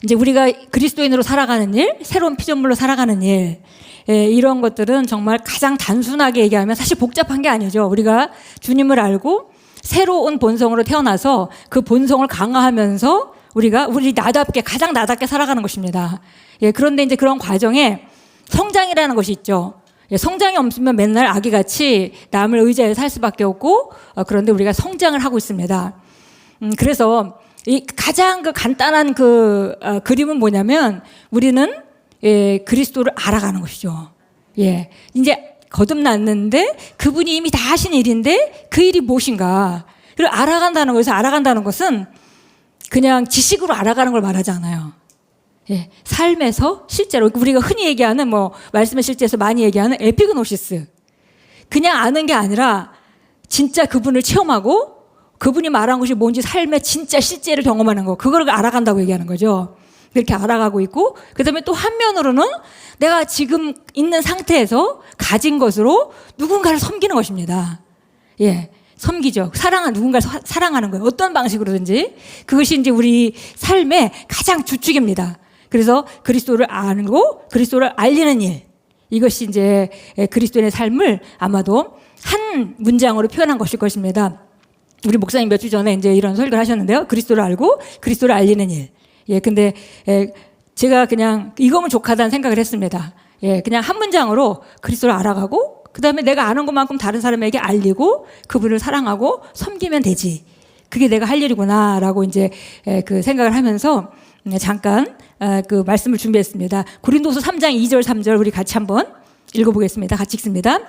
이제 우리가 그리스도인으로 살아가는 일, 새로운 피조물로 살아가는 일, 이런 것들은 정말 가장 단순하게 얘기하면 사실 복잡한 게 아니죠. 우리가 주님을 알고 새로운 본성으로 태어나서 그 본성을 강화하면서 우리 나답게, 가장 나답게 살아가는 것입니다. 그런데 이제 그런 과정에 성장이라는 것이 있죠. 성장이 없으면 맨날 아기같이 남을 의지해 살 수밖에 없고, 그런데 우리가 성장을 하고 있습니다. 그래서 이 가장 그 간단한 그림은 뭐냐면 우리는 그리스도를 알아가는 것이죠. 이제 거듭났는데 그분이 이미 다 하신 일인데 그 일이 무엇인가. 그리고 알아간다는 것은 그냥 지식으로 알아가는 걸 말하지 않아요. 삶에서 실제로 우리가 흔히 얘기하는 말씀의 실제에서 많이 얘기하는 에피그노시스. 그냥 아는 게 아니라 진짜 그분을 체험하고 그분이 말한 것이 뭔지 삶의 진짜 실제를 경험하는 거. 그걸 알아간다고 얘기하는 거죠. 그렇게 알아가고 있고, 그 다음에 또 한면으로는 내가 지금 있는 상태에서 가진 것으로 누군가를 섬기는 것입니다. 섬기죠. 누군가를 사랑하는 거예요. 어떤 방식으로든지. 그것이 이제 우리 삶의 가장 주축입니다. 그래서 그리스도를 아고 그리스도를 알리는 일. 이것이 이제 그리스도인의 삶을 아마도 한 문장으로 표현한 것일 것입니다. 우리 목사님 몇 주 전에 이제 이런 설교를 하셨는데요. 그리스도를 알고 그리스도를 알리는 일. 근데 제가 그냥 이거면 족하다는 생각을 했습니다. 그냥 한 문장으로 그리스도를 알아가고 그 다음에 내가 아는 것만큼 다른 사람에게 알리고 그분을 사랑하고 섬기면 되지. 그게 내가 할 일이구나라고 이제 그 생각을 하면서 잠깐 그 말씀을 준비했습니다. 고린도서 3장 2절 3절 우리 같이 한번 읽어보겠습니다. 같이 읽습니다.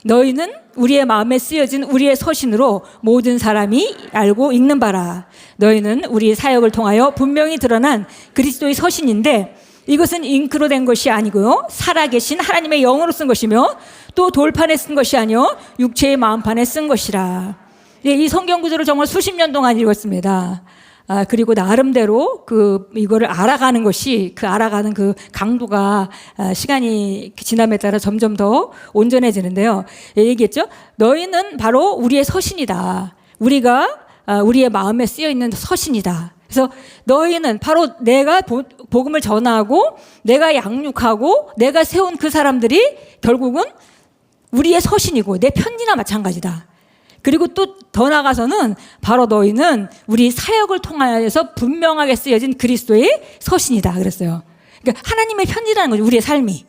너희는 우리의 마음에 쓰여진 우리의 서신으로 모든 사람이 알고 읽는 바라. 너희는 우리의 사역을 통하여 분명히 드러난 그리스도의 서신인데 이것은 잉크로 된 것이 아니고요. 살아계신 하나님의 영으로 쓴 것이며 또 돌판에 쓴 것이 아니요 육체의 마음판에 쓴 것이라. 이 성경 구절을 정말 수십 년 동안 읽었습니다. 그리고 나름대로 이거를 알아가는 것이 알아가는 그 강도가 시간이 지남에 따라 점점 더 온전해지는데요. 얘기했죠. 너희는 바로 우리의 서신이다. 우리의 마음에 쓰여 있는 서신이다. 그래서 너희는 바로 내가 복음을 전하고 내가 양육하고 내가 세운 그 사람들이 결국은 우리의 서신이고 내 편지나 마찬가지다. 그리고 또 더 나아가서는 바로 너희는 우리 사역을 통하여서 분명하게 쓰여진 그리스도의 서신이다 그랬어요. 그러니까 하나님의 편지라는 거죠. 우리의 삶이.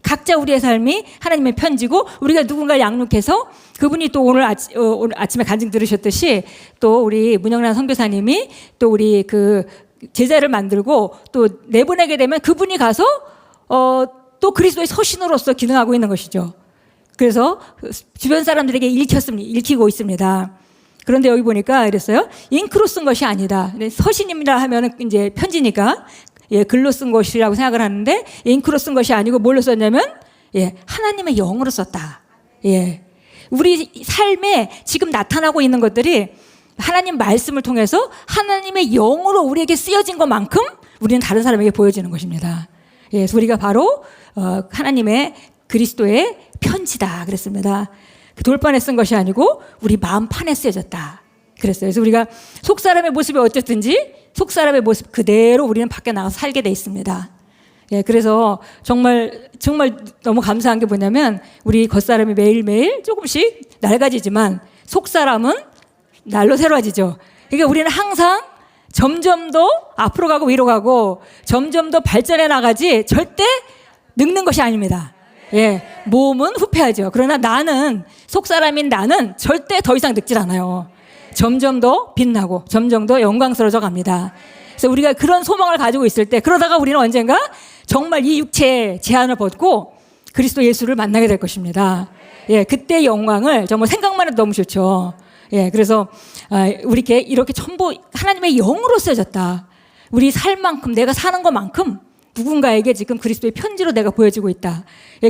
각자 우리의 삶이 하나님의 편지고 우리가 누군가 양육해서 그분이 또 오늘 아침에 간증 들으셨듯이 또 우리 문영란 선교사님이 또 우리 그 제자를 만들고 또 내보내게 되면 그분이 가서 또 그리스도의 서신으로서 기능하고 있는 것이죠. 그래서 주변 사람들에게 읽히고 있습니다. 그런데 여기 보니까 이랬어요. 잉크로 쓴 것이 아니다. 서신입니다 하면은 이제 편지니까 글로 쓴 것이라고 생각을 하는데 잉크로 쓴 것이 아니고 뭘로 썼냐면 하나님의 영으로 썼다. 우리 삶에 지금 나타나고 있는 것들이 하나님 말씀을 통해서 하나님의 영으로 우리에게 쓰여진 것만큼 우리는 다른 사람에게 보여지는 것입니다. 그래서 우리가 바로 하나님의 그리스도의 편지다 그랬습니다. 그 돌판에 쓴 것이 아니고 우리 마음판에 쓰여졌다 그랬어요. 그래서 우리가 속사람의 모습이 어쨌든지 속사람의 모습 그대로 우리는 밖에 나가서 살게 돼 있습니다. 그래서 정말 너무 감사한 게 뭐냐면 우리 겉사람이 매일매일 조금씩 낡아지지만 속사람은 날로 새로워지죠. 그러니까 우리는 항상 점점 더 앞으로 가고 위로 가고 점점 더 발전해 나가지 절대 늙는 것이 아닙니다. 몸은 후패하죠. 그러나 속사람인 나는 절대 더 이상 늙질 않아요. 점점 더 빛나고 점점 더 영광스러워져 갑니다. 그래서 우리가 그런 소망을 가지고 있을 때 그러다가 우리는 언젠가 정말 이 육체의 제한을 벗고 그리스도 예수를 만나게 될 것입니다. 그때 영광을 정말 생각만 해도 너무 좋죠. 그래서 우리 이렇게 전부 하나님의 영으로 쓰여졌다. 우리 삶만큼 내가 사는 것만큼 누군가에게 지금 그리스도의 편지로 내가 보여지고 있다.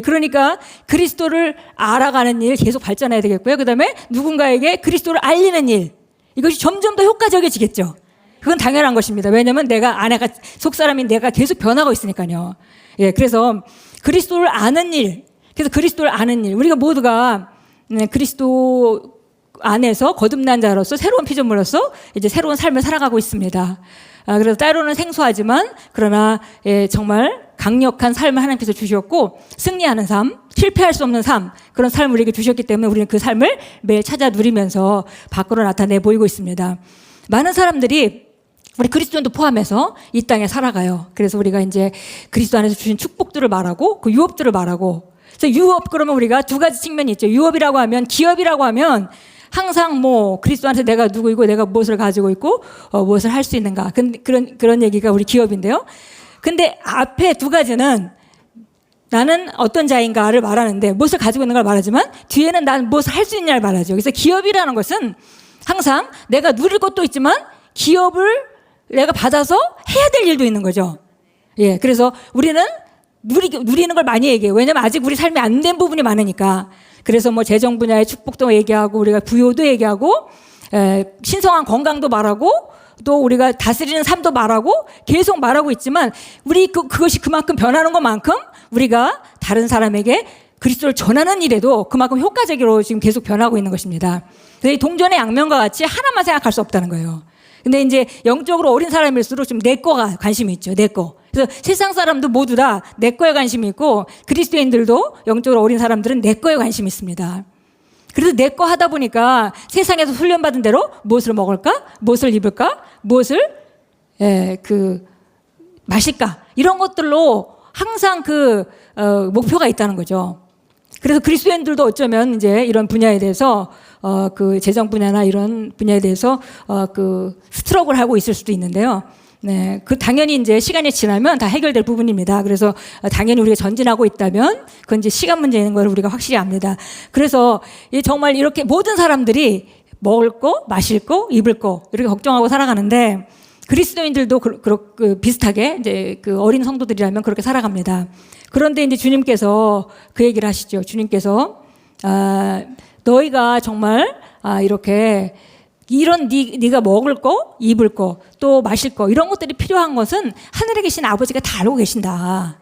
그러니까 그리스도를 알아가는 일 계속 발전해야 되겠고요. 그 다음에 누군가에게 그리스도를 알리는 일 이것이 점점 더 효과적이지겠죠. 그건 당연한 것입니다. 왜냐하면 아내가 속사람인 내가 계속 변하고 있으니까요. 그래서 그리스도를 아는 일 우리가 모두가 그리스도 안에서 거듭난 자로서 새로운 피조물로서 이제 새로운 삶을 살아가고 있습니다. 그래서 때로는 생소하지만 그러나 정말 강력한 삶을 하나님께서 주셨고 승리하는 삶, 실패할 수 없는 삶, 그런 삶을 우리에게 주셨기 때문에 우리는 그 삶을 매일 찾아 누리면서 밖으로 나타내 보이고 있습니다. 많은 사람들이 우리 그리스도인도 포함해서 이 땅에 살아가요. 그래서 우리가 이제 그리스도 안에서 주신 축복들을 말하고 그 유업들을 말하고, 그래서 유업 그러면 우리가 두 가지 측면이 있죠. 유업이라고 하면, 기업이라고 하면 항상 뭐 그리스도 안에서 내가 누구이고 내가 무엇을 가지고 있고 무엇을 할 수 있는가, 그런 얘기가 우리 기업인데요. 근데 앞에 두 가지는 나는 어떤 자인가를 말하는데, 무엇을 가지고 있는 걸 말하지만 뒤에는 난 무엇을 할 수 있냐를 말하죠. 그래서 기업이라는 것은 항상 내가 누릴 것도 있지만 기업을 내가 받아서 해야 될 일도 있는 거죠. 예, 그래서 우리는 누리는 걸 많이 얘기해요. 왜냐면 아직 우리 삶이 안 된 부분이 많으니까. 그래서 뭐 재정 분야의 축복도 얘기하고, 우리가 부요도 얘기하고, 신성한 건강도 말하고, 또 우리가 다스리는 삶도 말하고, 계속 말하고 있지만 우리 그것이 그만큼 변하는 것만큼 우리가 다른 사람에게 그리스도를 전하는 일에도 그만큼 효과적으로 지금 계속 변하고 있는 것입니다. 그래서 동전의 양면과 같이 하나만 생각할 수 없다는 거예요. 근데 이제 영적으로 어린 사람일수록 좀 내 거가 관심이 있죠. 내 거. 그래서 세상 사람도 모두 다 내 거에 관심이 있고, 그리스도인들도 영적으로 어린 사람들은 내 거에 관심이 있습니다. 그래서 내 거 하다 보니까 세상에서 훈련받은 대로 무엇을 먹을까? 무엇을 입을까? 무엇을 마실까? 이런 것들로 항상 목표가 있다는 거죠. 그래서 그리스도인들도 어쩌면 이제 이런 분야에 대해서 그 재정 분야나 이런 분야에 대해서 스트럭을 하고 있을 수도 있는데요. 네, 당연히 이제 시간이 지나면 다 해결될 부분입니다. 그래서 당연히 우리가 전진하고 있다면 그건 이제 시간 문제인 걸 우리가 확실히 압니다. 그래서 정말 이렇게 모든 사람들이 먹을 거, 마실 거, 입을 거 이렇게 걱정하고 살아가는데, 그리스도인들도 비슷하게 이제 그 어린 성도들이라면 그렇게 살아갑니다. 그런데 이제 주님께서 그 얘기를 하시죠. 주님께서 너희가 정말 이렇게 이런 네가 먹을 거, 입을 거, 또 마실 거 이런 것들이 필요한 것은 하늘에 계신 아버지가 다 알고 계신다.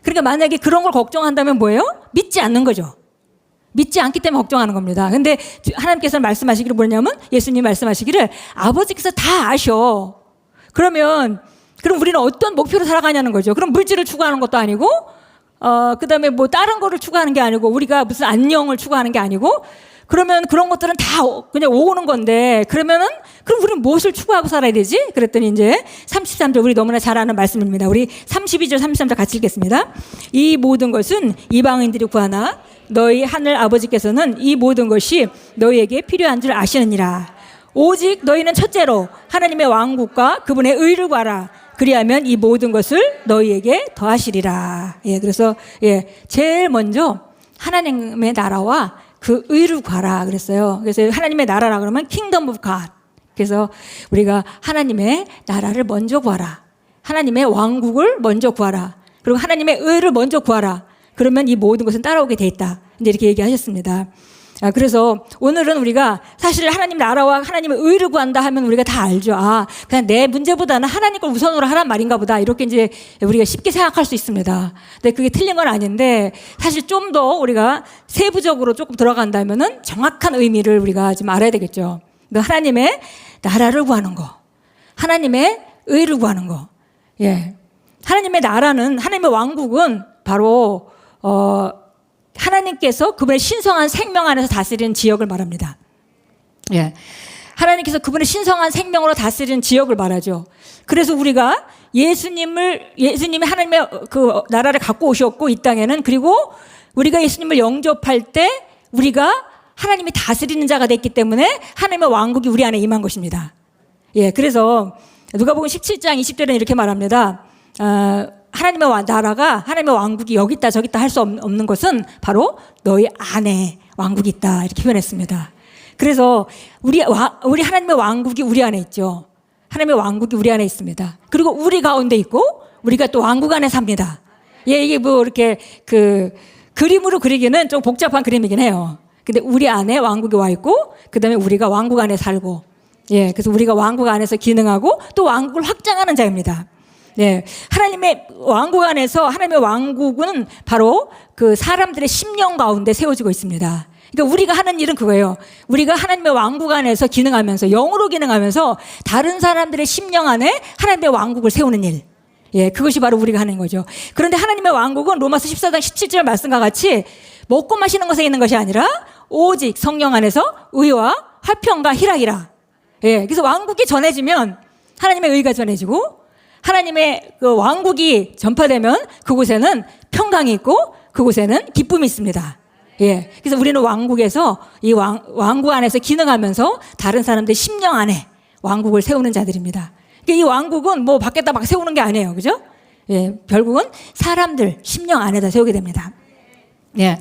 그러니까 만약에 그런 걸 걱정한다면 뭐예요? 믿지 않는 거죠. 믿지 않기 때문에 걱정하는 겁니다. 근데 하나님께서는 말씀하시기를 뭐냐면, 예수님 말씀하시기를 아버지께서 다 아셔. 그럼 우리는 어떤 목표로 살아가냐는 거죠. 그럼 물질을 추구하는 것도 아니고, 그 다음에 뭐 다른 거를 추구하는 게 아니고, 우리가 무슨 안녕을 추구하는 게 아니고, 그러면 그런 것들은 다 그냥 오는 건데, 그럼 우리는 무엇을 추구하고 살아야 되지? 그랬더니 이제 33절, 우리 너무나 잘 아는 말씀입니다. 우리 32절, 33절 같이 읽겠습니다. 이 모든 것은 이방인들이 구하나 너희 하늘 아버지께서는 이 모든 것이 너희에게 필요한 줄 아시느니라. 오직 너희는 첫째로 하나님의 왕국과 그분의 의를 구하라. 그리하면 이 모든 것을 너희에게 더하시리라. 예, 그래서 제일 먼저 하나님의 나라와 그 의를 구하라 그랬어요. 그래서 하나님의 나라라 그러면 Kingdom of God. 그래서 우리가 하나님의 나라를 먼저 구하라. 하나님의 왕국을 먼저 구하라. 그리고 하나님의 의를 먼저 구하라. 그러면 이 모든 것은 따라오게 돼 있다. 이제 이렇게 얘기하셨습니다. 그래서 오늘은 우리가 사실 하나님 나라와 하나님의 의를 구한다 하면 우리가 다 알죠. 그냥 내 문제보다는 하나님 걸 우선으로 하란 말인가 보다. 이렇게 이제 우리가 쉽게 생각할 수 있습니다. 근데 그게 틀린 건 아닌데, 사실 좀 더 우리가 세부적으로 조금 들어간다면은 정확한 의미를 우리가 좀 알아야 되겠죠. 하나님의 나라를 구하는 거, 하나님의 의를 구하는 거. 예. 하나님의 나라는, 하나님의 왕국은 바로, 하나님께서 그분의 신성한 생명 안에서 다스리는 지역을 말합니다. 예. 하나님께서 그분의 신성한 생명으로 다스리는 지역을 말하죠. 그래서 우리가 예수님이 하나님의 그 나라를 갖고 오셨고, 이 땅에는, 그리고 우리가 예수님을 영접할 때 우리가 하나님이 다스리는 자가 됐기 때문에 하나님의 왕국이 우리 안에 임한 것입니다. 예. 그래서 누가복음 17장 20절에는 이렇게 말합니다. 하나님의 나라가, 하나님의 왕국이 여기 있다 저기 있다 할 수 없는 것은 바로 너희 안에 왕국이 있다, 이렇게 표현했습니다. 그래서 우리 하나님의 왕국이 우리 안에 있죠. 하나님의 왕국이 우리 안에 있습니다. 그리고 우리 가운데 있고 우리가 또 왕국 안에 삽니다. 예, 이게 뭐 이렇게 그림으로 그리기는 좀 복잡한 그림이긴 해요. 근데 우리 안에 왕국이 와 있고, 그 다음에 우리가 왕국 안에 살고, 예, 그래서 우리가 왕국 안에서 기능하고 또 왕국을 확장하는 자입니다. 네, 하나님의 왕국 안에서, 하나님의 왕국은 바로 그 사람들의 심령 가운데 세워지고 있습니다. 그러니까 우리가 하는 일은 그거예요. 우리가 하나님의 왕국 안에서 기능하면서 영으로 기능하면서 다른 사람들의 심령 안에 하나님의 왕국을 세우는 일. 예, 그것이 바로 우리가 하는 거죠. 그런데 하나님의 왕국은 로마서 14장 17절 말씀과 같이 먹고 마시는 것에 있는 것이 아니라 오직 성령 안에서 의와 화평과 희락이라. 예, 그래서 왕국이 전해지면 하나님의 의가 전해지고 하나님의 그 왕국이 전파되면 그곳에는 평강이 있고 그곳에는 기쁨이 있습니다. 예, 그래서 우리는 왕국에서 이 왕국 안에서 기능하면서 다른 사람들 심령 안에 왕국을 세우는 자들입니다. 그러니까 이 왕국은 뭐 밖에다 막 세우는 게 아니에요, 그죠? 예, 결국은 사람들 심령 안에다 세우게 됩니다. 예,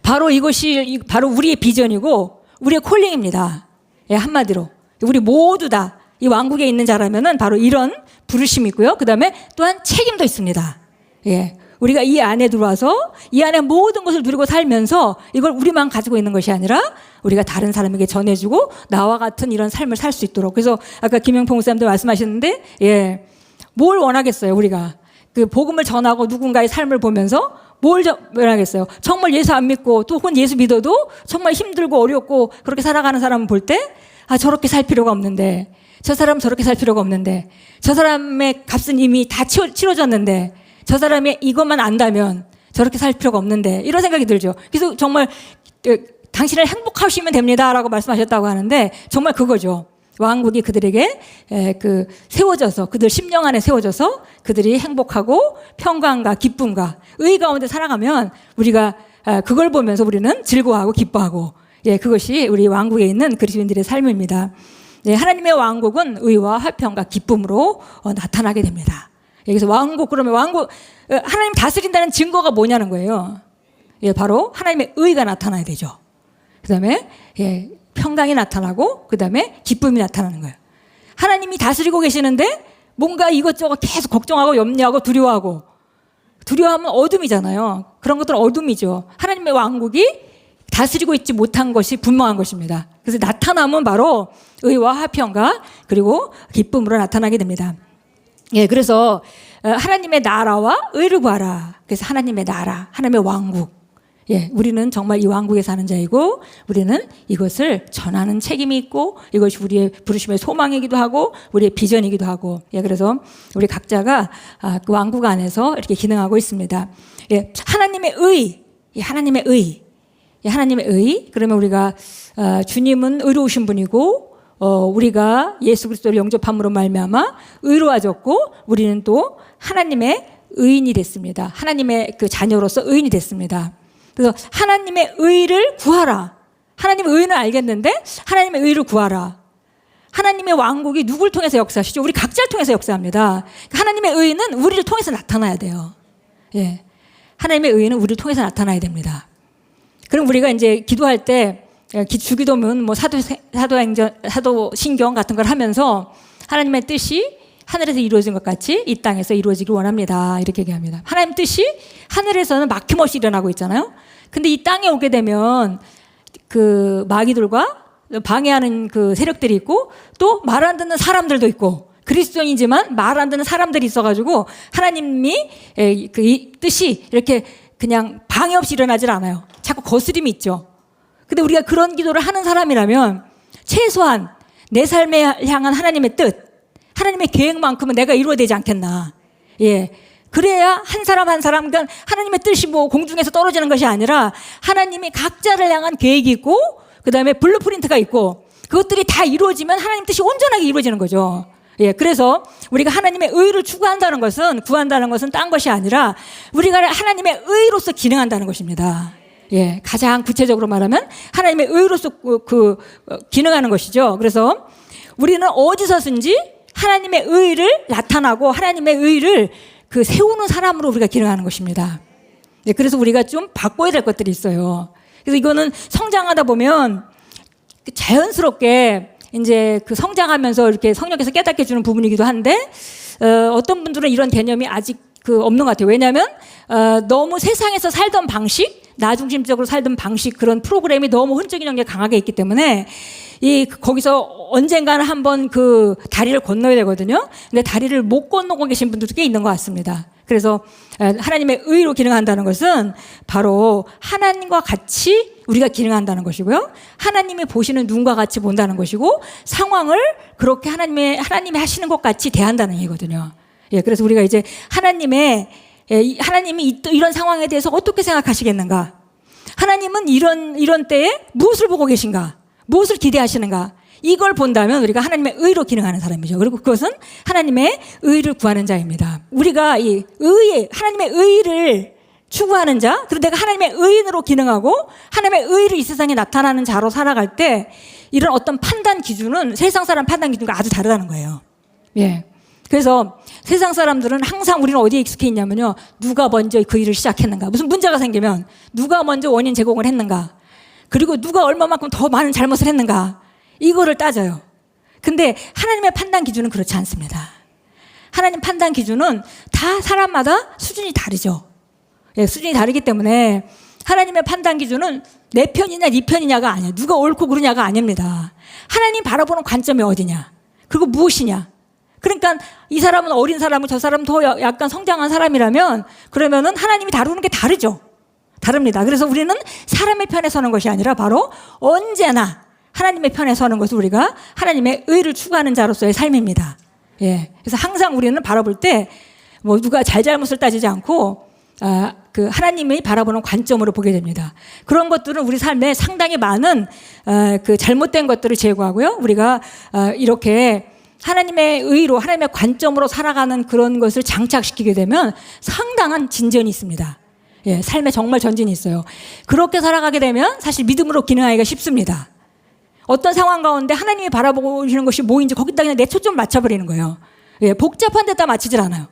바로 이것이 바로 우리의 비전이고 우리의 콜링입니다. 예, 한마디로 우리 모두 다 이 왕국에 있는 자라면은 바로 이런 부르심이 있고요. 그 다음에 또한 책임도 있습니다. 예. 우리가 이 안에 들어와서 이 안에 모든 것을 누리고 살면서 이걸 우리만 가지고 있는 것이 아니라 우리가 다른 사람에게 전해주고 나와 같은 이런 삶을 살 수 있도록. 그래서 아까 김영평 목사님도 말씀하셨는데, 예. 뭘 원하겠어요, 우리가. 그 복음을 전하고 누군가의 삶을 보면서 뭘 원하겠어요. 정말 예수 안 믿고 또 혹은 예수 믿어도 정말 힘들고 어렵고 그렇게 살아가는 사람을 볼 때, 아, 저렇게 살 필요가 없는데. 저 사람 저렇게 살 필요가 없는데, 저 사람의 값은 이미 다 치러졌는데, 저 사람이 이것만 안다면 저렇게 살 필요가 없는데, 이런 생각이 들죠. 그래서 정말 당신을 행복하시면 됩니다라고 말씀하셨다고 하는데 정말 그거죠. 왕국이 그들에게 세워져서 그들 심령 안에 세워져서 그들이 행복하고 평강과 기쁨과 의 가운데 살아가면 우리가 그걸 보면서 우리는 즐거워하고 기뻐하고, 예, 그것이 우리 왕국에 있는 그리스도인들의 삶입니다. 네, 하나님의 왕국은 의와 화평과 기쁨으로 나타나게 됩니다. 여기서 왕국, 그러면 왕국, 하나님 다스린다는 증거가 뭐냐는 거예요. 예, 바로 하나님의 의가 나타나야 되죠. 그 다음에, 예, 평강이 나타나고, 그 다음에 기쁨이 나타나는 거예요. 하나님이 다스리고 계시는데 뭔가 이것저것 계속 걱정하고 염려하고 두려워하면 어둠이잖아요. 그런 것들은 어둠이죠. 하나님의 왕국이 다스리고 있지 못한 것이 분명한 것입니다. 그래서 나타남은 바로 의와 화평과 그리고 기쁨으로 나타나게 됩니다. 예, 그래서 하나님의 나라와 의를 구하라. 그래서 하나님의 나라, 하나님의 왕국. 예, 우리는 정말 이 왕국에 사는 자이고 우리는 이것을 전하는 책임이 있고 이것이 우리의 부르심의 소망이기도 하고 우리의 비전이기도 하고, 예, 그래서 우리 각자가 그 왕국 안에서 이렇게 기능하고 있습니다. 예, 하나님의 의, 예, 하나님의 의. 하나님의 의, 그러면 우리가 주님은 의로우신 분이고 우리가 예수 그리스도를 영접함으로 말미암아 의로워졌고 우리는 또 하나님의 의인이 됐습니다. 하나님의 그 자녀로서 의인이 됐습니다. 그래서 하나님의 의를 구하라. 하나님의 의는 알겠는데 하나님의 의를 구하라. 하나님의 왕국이 누굴 통해서 역사하시죠? 우리 각자를 통해서 역사합니다. 하나님의 의는 우리를 통해서 나타나야 돼요. 예, 하나님의 의는 우리를 통해서 나타나야 됩니다. 그럼 우리가 이제 기도할 때 주기도문 뭐 사도신경 같은 걸 하면서 하나님의 뜻이 하늘에서 이루어진 것 같이 이 땅에서 이루어지길 원합니다. 이렇게 얘기합니다. 하나님 뜻이 하늘에서는 막힘없이 일어나고 있잖아요. 근데 이 땅에 오게 되면 그 마귀들과 방해하는 그 세력들이 있고 또 말 안 듣는 사람들도 있고 그리스도인이지만 말 안 듣는 사람들이 있어가지고 하나님이 그 뜻이 이렇게 그냥 방해 없이 일어나질 않아요. 자꾸 거스림이 있죠. 근데 우리가 그런 기도를 하는 사람이라면 최소한 내 삶에 향한 하나님의 뜻, 하나님의 계획만큼은 내가 이루어야 되지 않겠나. 예. 그래야 한 사람 한 사람, 그러니까 하나님의 뜻이 뭐 공중에서 떨어지는 것이 아니라 하나님이 각자를 향한 계획이 있고 그 다음에 블루프린트가 있고 그것들이 다 이루어지면 하나님 뜻이 온전하게 이루어지는 거죠. 예, 그래서 우리가 하나님의 의를 추구한다는 것은, 구한다는 것은 딴 것이 아니라 우리가 하나님의 의로서 기능한다는 것입니다. 예, 가장 구체적으로 말하면 하나님의 의로서 기능하는 것이죠. 그래서 우리는 어디서든지 하나님의 의를 나타나고 하나님의 의를 세우는 사람으로 우리가 기능하는 것입니다. 예, 그래서 우리가 좀 바꿔야 될 것들이 있어요. 그래서 이거는 성장하다 보면 자연스럽게 이제 성장하면서 이렇게 성령께서 깨닫게 해주는 부분이기도 한데, 어떤 분들은 이런 개념이 아직 없는 것 같아요. 왜냐하면, 너무 세상에서 살던 방식, 나 중심적으로 살던 방식, 그런 프로그램이 너무 혼적인 영역이 강하게 있기 때문에, 거기서 언젠가는 한번 그 다리를 건너야 되거든요. 근데 다리를 못 건너고 계신 분들도 꽤 있는 것 같습니다. 그래서 하나님의 의로 기능한다는 것은 바로 하나님과 같이 우리가 기능한다는 것이고요. 하나님이 보시는 눈과 같이 본다는 것이고 상황을 그렇게 하나님이 하시는 것 같이 대한다는 얘기거든요. 예, 그래서 우리가 이제 하나님이 이런 상황에 대해서 어떻게 생각하시겠는가? 하나님은 이런 때에 무엇을 보고 계신가? 무엇을 기대하시는가? 이걸 본다면 우리가 하나님의 의로 기능하는 사람이죠. 그리고 그것은 하나님의 의를 구하는 자입니다. 우리가 하나님의 의를 추구하는 자, 그리고 내가 하나님의 의인으로 기능하고 하나님의 의를 이 세상에 나타나는 자로 살아갈 때 이런 어떤 판단 기준은 세상 사람 판단 기준과 아주 다르다는 거예요. 예. 그래서 세상 사람들은 항상 우리는 어디에 익숙해 있냐면요. 누가 먼저 그 일을 시작했는가. 무슨 문제가 생기면 누가 먼저 원인 제공을 했는가. 그리고 누가 얼마만큼 더 많은 잘못을 했는가. 이거를 따져요. 근데 하나님의 판단 기준은 그렇지 않습니다. 하나님 판단 기준은 다 사람마다 수준이 다르죠. 예, 수준이 다르기 때문에 하나님의 판단 기준은 내 편이냐 네 편이냐가 아니에요. 누가 옳고 그르냐가 아닙니다. 하나님 바라보는 관점이 어디냐. 그리고 무엇이냐. 그러니까 이 사람은 어린 사람이고 저 사람은 더 약간 성장한 사람이라면 그러면은 하나님이 다루는 게 다르죠. 다릅니다. 그래서 우리는 사람의 편에 서는 것이 아니라 바로 언제나 하나님의 편에 서는 것을 우리가 하나님의 의를 추구하는 자로서의 삶입니다. 예. 그래서 항상 우리는 바라볼 때 뭐 누가 잘잘못을 따지지 않고 그 하나님이 바라보는 관점으로 보게 됩니다. 그런 것들은 우리 삶에 상당히 많은 그 잘못된 것들을 제거하고요. 우리가 이렇게 하나님의 의로 하나님의 관점으로 살아가는 그런 것을 장착시키게 되면 상당한 진전이 있습니다. 예, 삶에 정말 전진이 있어요. 그렇게 살아가게 되면 사실 믿음으로 기능하기가 쉽습니다. 어떤 상황 가운데 하나님이 바라보시는 것이 뭐인지 거기다 그냥 내 초점을 맞춰버리는 거예요. 예, 복잡한 데다 맞추질 않아요.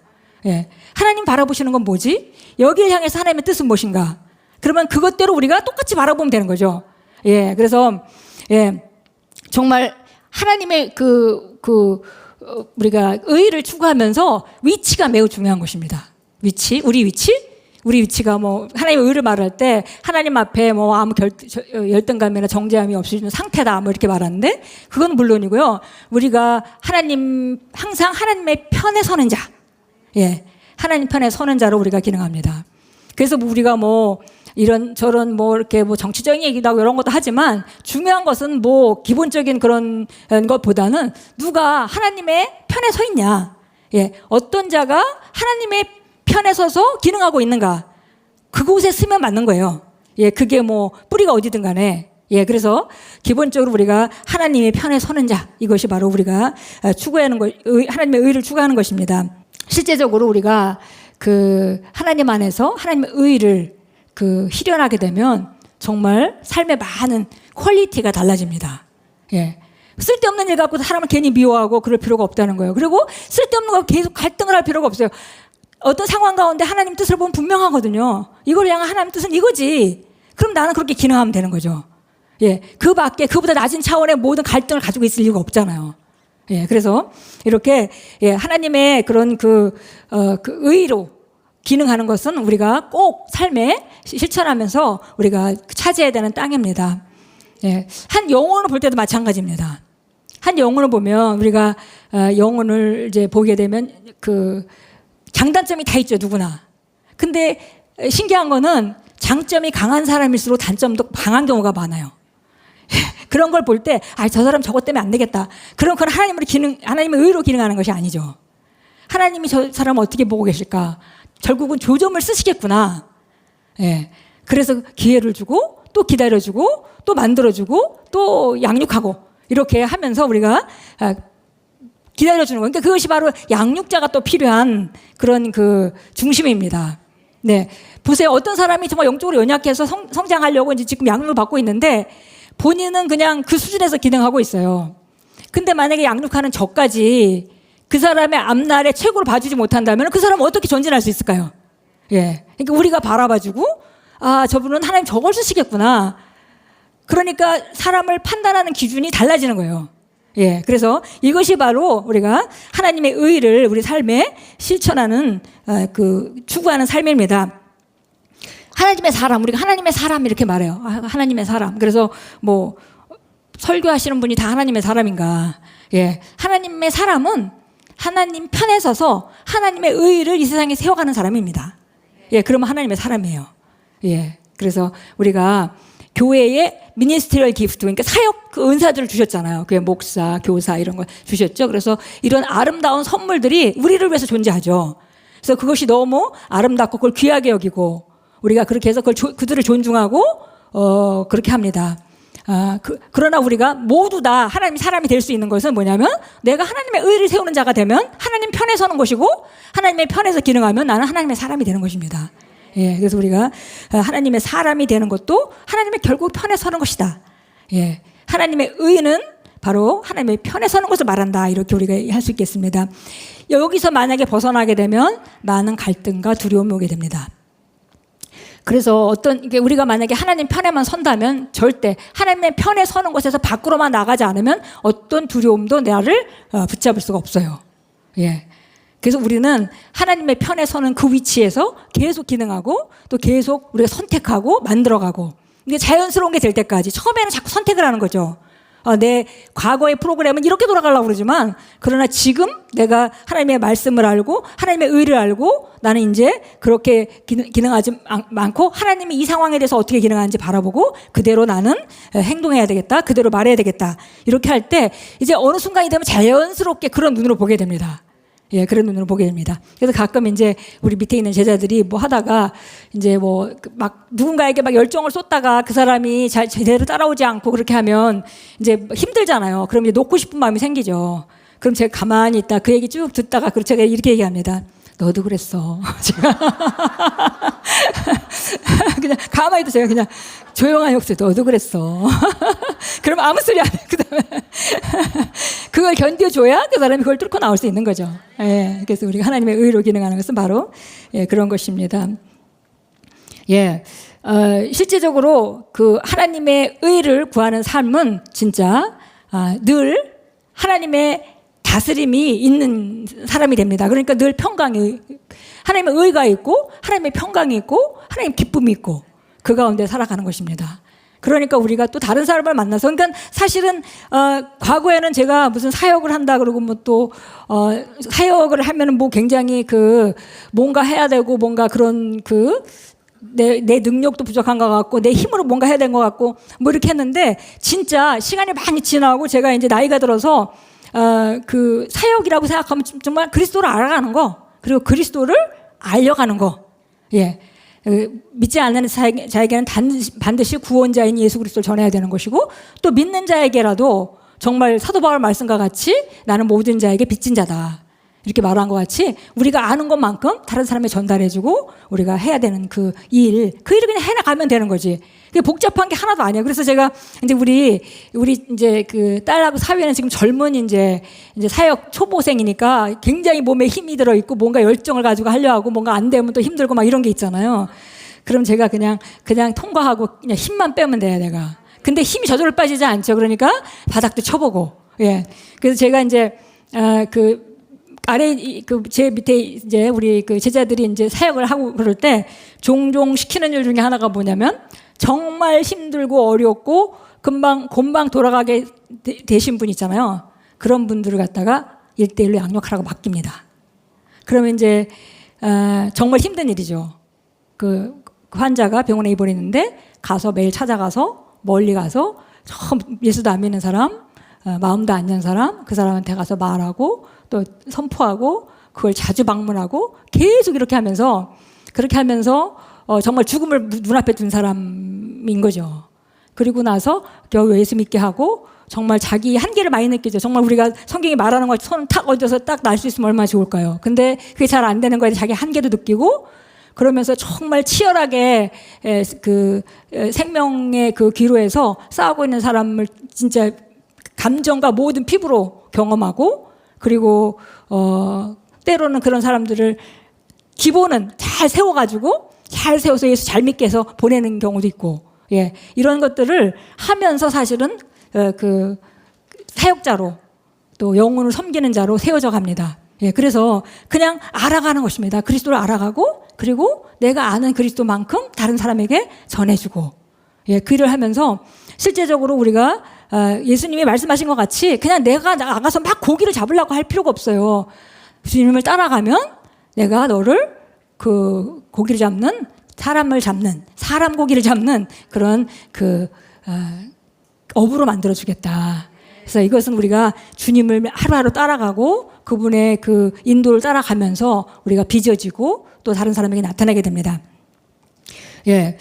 예, 하나님 바라보시는 건 뭐지? 여기를 향해서 하나님의 뜻은 무엇인가? 그러면 그것대로 우리가 똑같이 바라보면 되는 거죠. 예, 그래서 예, 정말 하나님의 우리가 의를 추구하면서 위치가 매우 중요한 것입니다. 우리 위치가 뭐 하나님의 의를 말할 때 하나님 앞에 뭐 아무 열등감이나 정죄함이 없이 상태다 뭐 이렇게 말하는데 그건 물론이고요. 우리가 항상 하나님의 편에 서는 자, 예, 하나님 편에 서는 자로 우리가 기능합니다. 그래서 우리가 뭐 이런 저런 뭐 이렇게 뭐 정치적인 얘기도 하고 이런 것도 하지만 중요한 것은 뭐 기본적인 그런 것보다는 누가 하나님의 편에 서 있냐. 예, 어떤 자가 하나님의 편에 서서 기능하고 있는가. 그곳에 쓰면 맞는 거예요. 예, 그게 뭐 뿌리가 어디든 간에. 예, 그래서 기본적으로 우리가 하나님의 편에 서는 자. 이것이 바로 우리가 추구하는 하나님의 의를 추구하는 것입니다. 실제적으로 우리가 그 하나님 안에서 하나님의 의를 실현하게 되면 정말 삶의 많은 퀄리티가 달라집니다. 예. 쓸데없는 일 갖고 사람을 괜히 미워하고 그럴 필요가 없다는 거예요. 그리고 쓸데없는 거 계속 갈등을 할 필요가 없어요. 어떤 상황 가운데 하나님 뜻을 보면 분명하거든요. 이걸 향한 하나님 뜻은 이거지. 그럼 나는 그렇게 기능하면 되는 거죠. 예. 그 밖에 그보다 낮은 차원의 모든 갈등을 가지고 있을 이유가 없잖아요. 예. 그래서 이렇게 예, 하나님의 그런 그 의로 기능하는 것은 우리가 꼭 삶에 실천하면서 우리가 차지해야 되는 땅입니다. 예, 한 영혼을 볼 때도 마찬가지입니다. 한 영혼을 보면 우리가 영혼을 이제 보게 되면 그 장단점이 다 있죠, 누구나. 근데 신기한 거는 장점이 강한 사람일수록 단점도 강한 경우가 많아요. 그런 걸 볼 때, 저 사람 저것 때문에 안 되겠다. 그럼 그건 하나님의 의로 기능하는 것이 아니죠. 하나님이 저 사람을 어떻게 보고 계실까? 결국은 조점을 쓰시겠구나. 예. 그래서 기회를 주고, 또 기다려주고, 또 만들어주고, 또 양육하고, 이렇게 하면서 우리가 기다려주는 거예요. 그러니까 그것이 바로 양육자가 또 필요한 그런 그 중심입니다. 네. 보세요. 어떤 사람이 정말 영적으로 연약해서 성장하려고 이제 지금 양육을 받고 있는데, 본인은 그냥 그 수준에서 기능하고 있어요. 근데 만약에 양육하는 저까지 그 사람의 앞날에 최고로 봐주지 못한다면 그 사람은 어떻게 전진할 수 있을까요? 예. 그러니까 우리가 바라봐주고, 저분은 하나님 저걸 쓰시겠구나. 그러니까 사람을 판단하는 기준이 달라지는 거예요. 예. 그래서 이것이 바로 우리가 하나님의 의를 우리 삶에 실천하는, 추구하는 삶입니다. 하나님의 사람, 우리가 하나님의 사람 이렇게 말해요. 하나님의 사람. 그래서 뭐, 설교하시는 분이 다 하나님의 사람인가? 예, 하나님의 사람은 하나님 편에 서서 하나님의 의의를 이 세상에 세워가는 사람입니다. 예, 그러면 하나님의 사람이에요. 예, 그래서 우리가 교회에 미니스트리얼 기프트, 그러니까 사역 그 은사들을 주셨잖아요. 교회 목사, 교사 이런 거 주셨죠. 그래서 이런 아름다운 선물들이 우리를 위해서 존재하죠. 그래서 그것이 너무 아름답고 그걸 귀하게 여기고 우리가 그렇게 해서 그들을 존중하고 그렇게 합니다. 그러나 우리가 모두 다 하나님 사람이 될 수 있는 것은 뭐냐면 내가 하나님의 의를 세우는 자가 되면 하나님 편에 서는 것이고 하나님의 편에서 기능하면 나는 하나님의 사람이 되는 것입니다. 예, 그래서 우리가 하나님의 사람이 되는 것도 하나님의 결국 편에 서는 것이다. 예, 하나님의 의는 바로 하나님의 편에 서는 것을 말한다. 이렇게 우리가 할 수 있겠습니다. 여기서 만약에 벗어나게 되면 많은 갈등과 두려움이 오게 됩니다. 그래서 우리가 만약에 하나님 편에만 선다면 절대 하나님의 편에 서는 곳에서 밖으로만 나가지 않으면 어떤 두려움도 나를 붙잡을 수가 없어요. 예. 그래서 우리는 하나님의 편에 서는 그 위치에서 계속 기능하고 또 계속 우리가 선택하고 만들어가고 이게 자연스러운 게 될 때까지 처음에는 자꾸 선택을 하는 거죠. 내 과거의 프로그램은 이렇게 돌아가려고 그러지만 그러나 지금 내가 하나님의 말씀을 알고 하나님의 의를 알고 나는 이제 그렇게 기능하지 않고 하나님이 이 상황에 대해서 어떻게 기능하는지 바라보고 그대로 나는 행동해야 되겠다. 그대로 말해야 되겠다. 이렇게 할 때 이제 어느 순간이 되면 자연스럽게 그런 눈으로 보게 됩니다. 예, 그런 눈으로 보게 됩니다. 그래서 가끔 이제 우리 밑에 있는 제자들이 뭐 하다가 이제 뭐 막 누군가에게 막 열정을 쏟다가 그 사람이 제대로 따라오지 않고 그렇게 하면 이제 힘들잖아요. 그럼 이제 놓고 싶은 마음이 생기죠. 그럼 제가 가만히 있다 그 얘기 쭉 듣다가 제가 이렇게 얘기합니다. 너도 그랬어. 제가 그냥 가만히 있다 제가 그냥 조용한 욕설 너도 그랬어. 그럼 아무 소리 안 해. 그다음에 그걸 견뎌줘야 그 사람이 그걸 뚫고 나올 수 있는 거죠. 예, 그래서 우리가 하나님의 의로 기능하는 것은 바로 그런 것입니다. 예, 실제적으로 그 하나님의 의를 구하는 삶은 진짜 늘 하나님의 다스림이 있는 사람이 됩니다. 그러니까 늘 평강이 하나님의 의가 있고 하나님의 평강이 있고 하나님의 기쁨이 있고 그 가운데 살아가는 것입니다. 그러니까 우리가 또 다른 사람을 만나서 그러니까 사실은 과거에는 제가 무슨 사역을 한다 그러고 뭐 또 사역을 하면은 뭐 굉장히 그 뭔가 해야 되고 뭔가 그런 내 능력도 부족한 것 같고 내 힘으로 뭔가 해야 되는 것 같고 뭐 이렇게 했는데 진짜 시간이 많이 지나고 제가 이제 나이가 들어서 그 사역이라고 생각하면 정말 그리스도를 알아가는 거 그리고 그리스도를 알려가는 거. 예. 믿지 않는 자에게는 반드시 구원자인 예수 그리스도를 전해야 되는 것이고 또 믿는 자에게라도 정말 사도 바울 말씀과 같이 나는 모든 자에게 빚진 자다. 이렇게 말한 것 같이 우리가 아는 것만큼 다른 사람에 전달해주고 우리가 해야 되는 그 일을 그냥 해나가면 되는 거지. 그게 복잡한 게 하나도 아니야. 그래서 제가 이제 우리 이제 그 딸하고 사위는 지금 젊은 이제 사역 초보생이니까 굉장히 몸에 힘이 들어 있고 뭔가 열정을 가지고 하려 하고 뭔가 안 되면 또 힘들고 막 이런 게 있잖아요. 그럼 제가 그냥 통과하고 그냥 힘만 빼면 돼요, 내가. 근데 힘이 저절로 빠지지 않죠. 그러니까 바닥도 쳐보고. 예. 그래서 제가 이제 제 밑에 이제 우리 그 제자들이 이제 사역을 하고 그럴 때 종종 시키는 일 중에 하나가 뭐냐면 정말 힘들고 어렵고 금방 돌아가게 되신 분 있잖아요. 그런 분들을 갖다가 1대1로 양육하라고 맡깁니다. 그러면 이제 정말 힘든 일이죠. 그 환자가 병원에 입원했는데 가서 매일 찾아가서 멀리 가서 예수도 안 믿는 사람, 마음도 안 연 사람, 그 사람한테 가서 말하고 또 선포하고 그걸 자주 방문하고 계속 이렇게 하면서 정말 죽음을 눈앞에 둔 사람인 거죠. 그리고 나서 겨우 예수 믿게 하고 정말 자기 한계를 많이 느끼죠. 정말 우리가 성경이 말하는 걸 손을 탁 얹어서 딱 날 수 있으면 얼마나 좋을까요? 근데 그게 잘 안 되는 거에 자기 한계도 느끼고 그러면서 정말 치열하게 그 생명의 그 기로에서 싸우고 있는 사람을 진짜 감정과 모든 피부로 경험하고 그리고 때로는 그런 사람들을 기본은 잘 세워서 예수 잘 믿게 해서 보내는 경우도 있고 예, 이런 것들을 하면서 사실은 그 사역자로 또 영혼을 섬기는 자로 세워져 갑니다. 예, 그래서 그냥 알아가는 것입니다. 그리스도를 알아가고 그리고 내가 아는 그리스도만큼 다른 사람에게 전해주고 예, 그 일을 하면서 실제적으로 우리가 예수님이 말씀하신 것 같이 그냥 내가 나가서 막 고기를 잡으려고 할 필요가 없어요. 주님을 따라가면 내가 너를 그 고기를 잡는, 사람을 잡는, 사람 고기를 잡는 그런 어부로 만들어주겠다. 그래서 이것은 우리가 주님을 하루하루 따라가고 그분의 그 인도를 따라가면서 우리가 빚어지고 또 다른 사람에게 나타나게 됩니다. 예.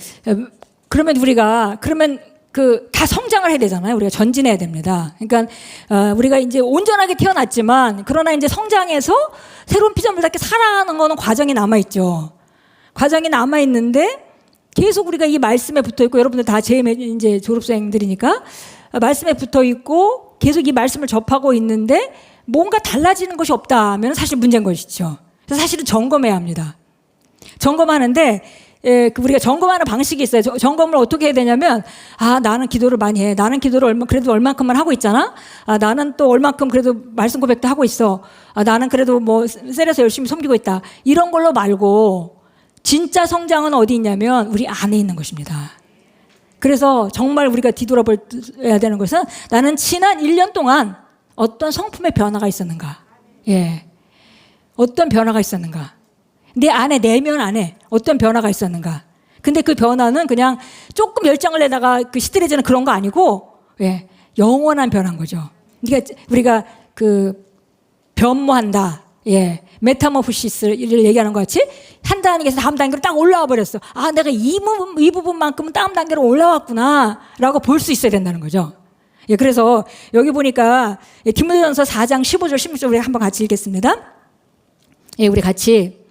그러면 다 성장을 해야 되잖아요. 우리가 전진해야 됩니다. 그러니까 우리가 이제 온전하게 태어났지만 그러나 이제 성장해서 새로운 피조물답게 살아가는 거는 과정이 남아 있죠. 과정이 남아 있는데 계속 우리가 이 말씀에 붙어 있고, 여러분들 다 제 이제 졸업생들이니까 말씀에 붙어 있고 계속 이 말씀을 접하고 있는데 뭔가 달라지는 것이 없다면 사실 문제인 것이죠. 그래서 사실은 점검해야 합니다. 점검하는데 우리가 점검하는 방식이 있어요. 점검을 어떻게 해야 되냐면, 나는 기도를 많이 해. 나는 기도를 그래도 얼만큼만 하고 있잖아. 나는 또 얼만큼 그래도 말씀 고백도 하고 있어. 나는 그래도 뭐 셀에서 열심히 섬기고 있다. 이런 걸로 말고 진짜 성장은 어디 있냐면 우리 안에 있는 것입니다. 그래서 정말 우리가 뒤돌아봐야 되는 것은, 나는 지난 1년 동안 어떤 성품의 변화가 있었는가. 예. 어떤 변화가 있었는가. 내 안에, 내면 안에 어떤 변화가 있었는가. 근데 그 변화는 그냥 조금 열정을 내다가 시들해지는 그런 거 아니고, 예, 영원한 변화인 거죠. 그러니까 우리가 변모한다. 예, 메타모르시스를 얘기하는 것 같이 한 단계에서 다음 단계로 딱 올라와 버렸어. 내가 이 부분만큼은 다음 단계로 올라왔구나 라고 볼 수 있어야 된다는 거죠. 예, 그래서 여기 보니까 디모데전서 4장 15절 16절 우리 한번 같이 읽겠습니다. 예, 우리 같이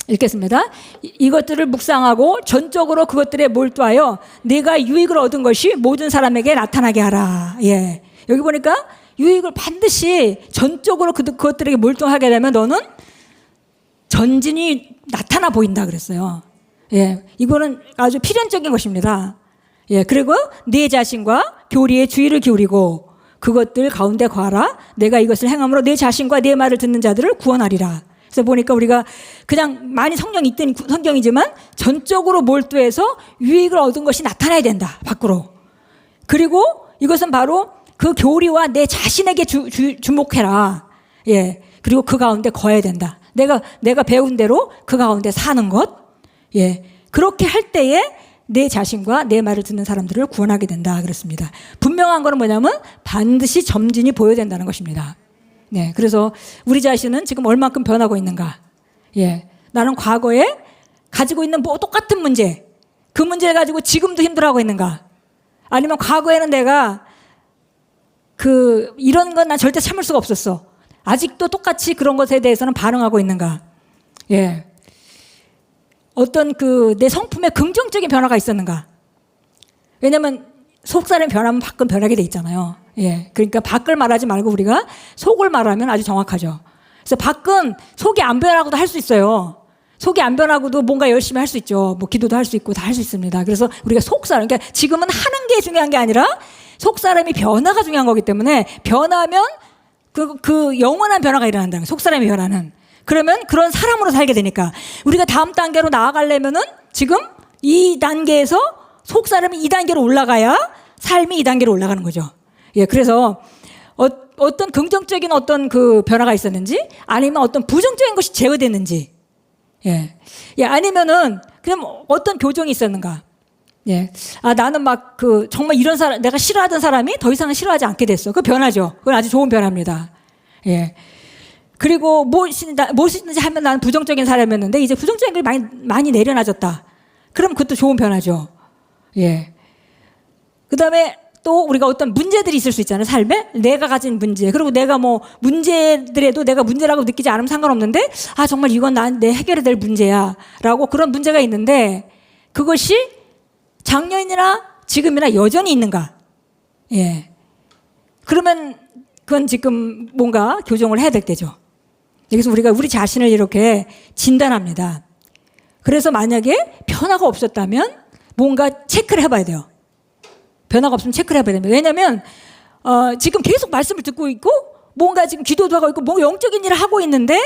읽겠습니다. 이것들을 묵상하고 전적으로 그것들에 몰두하여 네가 유익을 얻은 것이 모든 사람에게 나타나게 하라. 예. 여기 보니까 유익을 반드시 전적으로 그것들에게 몰두하게 되면 너는 전진이 나타나 보인다 그랬어요. 예. 이거는 아주 필연적인 것입니다. 예. 그리고 네 자신과 교리에 주의를 기울이고 그것들 가운데 거하라. 내가 이것을 행함으로 네 자신과 네 말을 듣는 자들을 구원하리라. 그래서 보니까 우리가 그냥 많이 성경이 있던 성경이지만 전적으로 몰두해서 유익을 얻은 것이 나타나야 된다, 밖으로. 그리고 이것은 바로 그 교리와 내 자신에게 주목해라. 예. 그리고 그 가운데 거해야 된다. 내가 배운 대로 그 가운데 사는 것. 예. 그렇게 할 때에 내 자신과 내 말을 듣는 사람들을 구원하게 된다. 그렇습니다. 분명한 거는 뭐냐면 반드시 점진이 보여야 된다는 것입니다. 네, 그래서 우리 자신은 지금 얼만큼 변하고 있는가? 예, 나는 과거에 가지고 있는 똑같은 문제, 그 문제를 가지고 지금도 힘들어하고 있는가? 아니면 과거에는 내가 이런 건 난 절대 참을 수가 없었어. 아직도 똑같이 그런 것에 대해서는 반응하고 있는가? 예, 어떤 내 성품에 긍정적인 변화가 있었는가? 왜냐면 속사람이 변하면 밖은 변하게 돼 있잖아요. 예, 그러니까 밖을 말하지 말고 우리가 속을 말하면 아주 정확하죠. 그래서 밖은 속이 안 변하고도 할 수 있어요. 속이 안 변하고도 뭔가 열심히 할 수 있죠. 뭐 기도도 할 수 있고 다 할 수 있습니다. 그래서 우리가 속사람, 그러니까 지금은 하는 게 중요한 게 아니라 속사람이 변화가 중요한 거기 때문에 변하면 그 영원한 변화가 일어난다는 거예요. 속사람이 변하는. 그러면 그런 사람으로 살게 되니까 우리가 다음 단계로 나아가려면은 지금 이 단계에서 속사람이 2단계로 올라가야 삶이 2단계로 올라가는 거죠. 예, 그래서 어떤 긍정적인 어떤 변화가 있었는지 아니면 어떤 부정적인 것이 제어됐는지, 예, 아니면은 그냥 어떤 교정이 있었는가. 예, 나는 막 정말 이런 사람, 내가 싫어하던 사람이 더 이상은 싫어하지 않게 됐어. 그 변화죠. 그건 아주 좋은 변화입니다. 예. 그리고 무엇이든지 하면 나는 부정적인 사람이었는데 이제 부정적인 걸 많이 내려놔졌다. 그럼 그것도 좋은 변화죠. 예. 그 다음에 또 우리가 어떤 문제들이 있을 수 있잖아요. 삶에 내가 가진 문제, 그리고 내가 문제들에도 내가 문제라고 느끼지 않으면 상관없는데 정말 이건 내 해결해야 될 문제야 라고 그런 문제가 있는데 그것이 작년이나 지금이나 여전히 있는가. 예. 그러면 그건 지금 뭔가 교정을 해야 될 때죠. 여기서 우리가 우리 자신을 이렇게 진단합니다. 그래서 만약에 변화가 없었다면 뭔가 체크를 해봐야 돼요. 변화가 없으면 체크를 해봐야 됩니다. 왜냐하면 지금 계속 말씀을 듣고 있고 뭔가 지금 기도도 하고 있고 뭔가 영적인 일을 하고 있는데